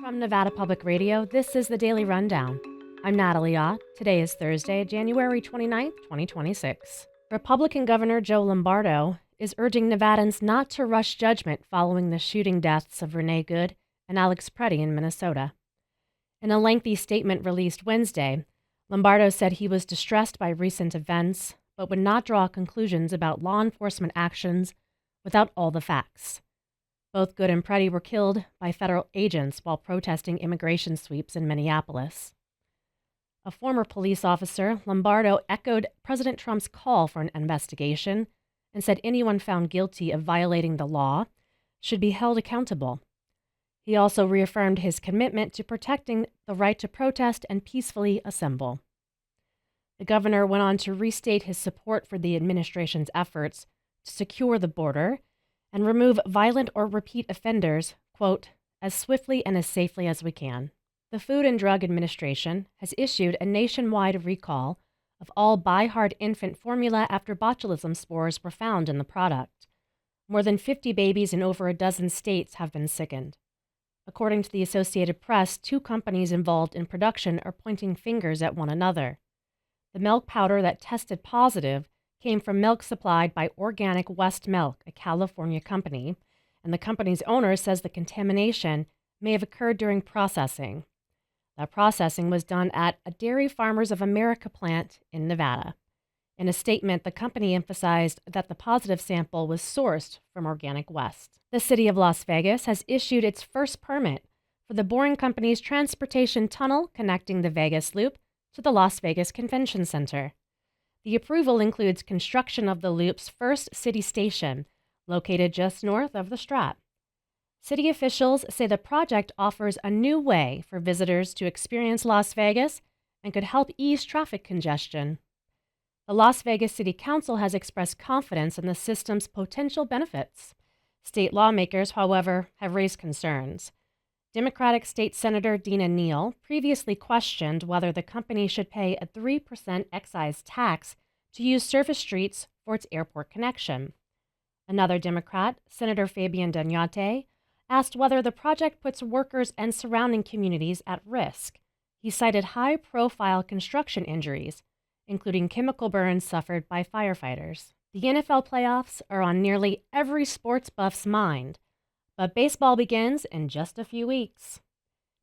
From Nevada Public Radio, this is the Daily Rundown. I'm Natalie Ott. Today is Thursday, January 29th, 2026. Republican Governor Joe Lombardo is urging Nevadans not to rush judgment following the shooting deaths of Renee Good and Alex Preddy in Minnesota. In a lengthy statement released Wednesday, Lombardo said he was distressed by recent events, but would not draw conclusions about law enforcement actions without all the facts. Both Good and Preddy were killed by federal agents while protesting immigration sweeps in Minneapolis. A former police officer, Lombardo echoed President Trump's call for an investigation and said anyone found guilty of violating the law should be held accountable. He also reaffirmed his commitment to protecting the right to protest and peacefully assemble. The governor went on to restate his support for the administration's efforts to secure the border and remove violent or repeat offenders, quote, as swiftly and as safely as we can. The Food and Drug Administration has issued a nationwide recall of all ByHeart infant formula after botulism spores were found in the product. More than 50 babies in over a dozen states have been sickened. According to the Associated Press, 2 companies involved in production are pointing fingers at one another. The milk powder that tested positive came from milk supplied by Organic West Milk, a California company, and the company's owner says the contamination may have occurred during processing. That processing was done at a Dairy Farmers of America plant in Nevada. In a statement, the company emphasized that the positive sample was sourced from Organic West. The city of Las Vegas has issued its first permit for the Boring Company's transportation tunnel connecting the Vegas Loop to the Las Vegas Convention Center. The approval includes construction of the loop's first city station, located just north of the Strat. City officials say the project offers a new way for visitors to experience Las Vegas and could help ease traffic congestion. The Las Vegas City Council has expressed confidence in the system's potential benefits. State lawmakers, however, have raised concerns. Democratic State Senator Dina Neal previously questioned whether the company should pay a 3% excise tax to use surface streets for its airport connection. Another Democrat, Senator Fabian Dagnate, asked whether the project puts workers and surrounding communities at risk. He cited high-profile construction injuries, including chemical burns suffered by firefighters. The NFL playoffs are on nearly every sports buff's mind, but baseball begins in just a few weeks.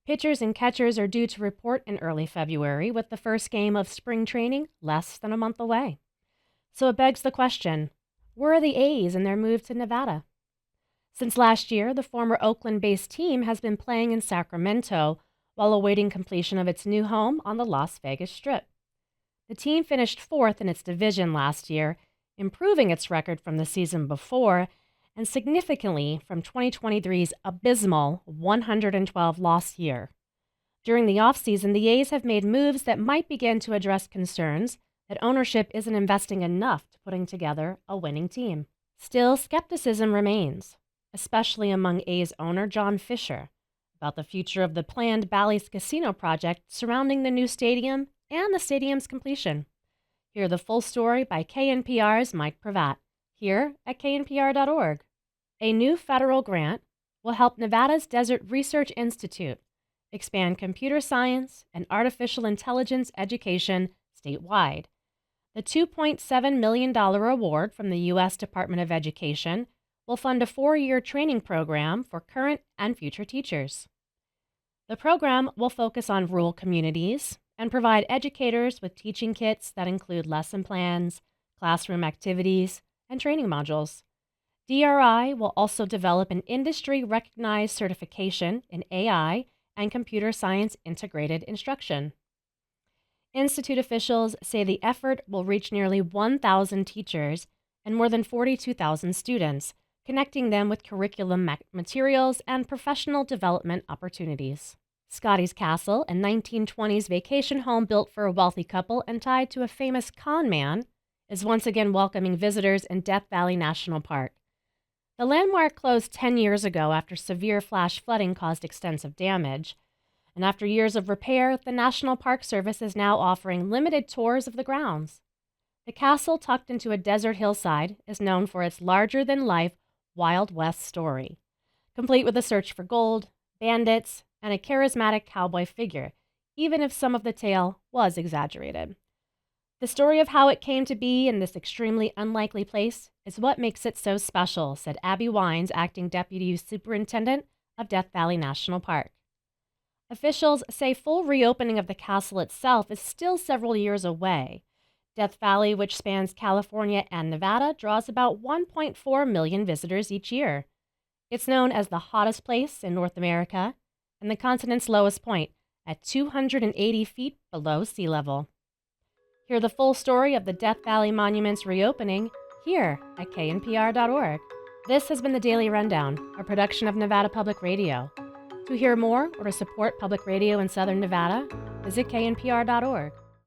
Pitchers and catchers are due to report in early February, with the first game of spring training less than a month away. So it begs the question, where are the A's in their move to Nevada? Since last year, the former Oakland-based team has been playing in Sacramento while awaiting completion of its new home on the Las Vegas Strip. The team finished 4th in its division last year, improving its record from the season before and significantly from 2023's abysmal 112-loss year. During the offseason, the A's have made moves that might begin to address concerns that ownership isn't investing enough to putting together a winning team. Still, skepticism remains, especially among A's owner John Fisher, about the future of the planned Bally's Casino project surrounding the new stadium and the stadium's completion. Hear the full story by KNPR's Mike Pravat, here at knpr.org. A new federal grant will help Nevada's Desert Research Institute expand computer science and artificial intelligence education statewide. The $2.7 million award from the U.S. Department of Education will fund a 4-year training program for current and future teachers. The program will focus on rural communities and provide educators with teaching kits that include lesson plans, classroom activities, and training modules. DRI will also develop an industry-recognized certification in AI and computer science integrated instruction. Institute officials say the effort will reach nearly 1,000 teachers and more than 42,000 students, connecting them with curriculum materials and professional development opportunities. Scotty's Castle, a 1920s vacation home built for a wealthy couple and tied to a famous con man, is once again welcoming visitors in Death Valley National Park. The landmark closed 10 years ago after severe flash flooding caused extensive damage. And after years of repair, the National Park Service is now offering limited tours of the grounds. The castle, tucked into a desert hillside, is known for its larger-than-life Wild West story, complete with a search for gold, bandits, and a charismatic cowboy figure, even if some of the tale was exaggerated. The story of how it came to be in this extremely unlikely place is what makes it so special, said Abby Wines, acting deputy superintendent of Death Valley National Park. Officials say full reopening of the castle itself is still several years away. Death Valley, which spans California and Nevada, draws about 1.4 million visitors each year. It's known as the hottest place in North America and the continent's lowest point at 280 feet below sea level. Hear the full story of the Death Valley Monument's reopening here at knpr.org. This has been the Daily Rundown, a production of Nevada Public Radio. To hear more or to support public radio in Southern Nevada, visit knpr.org.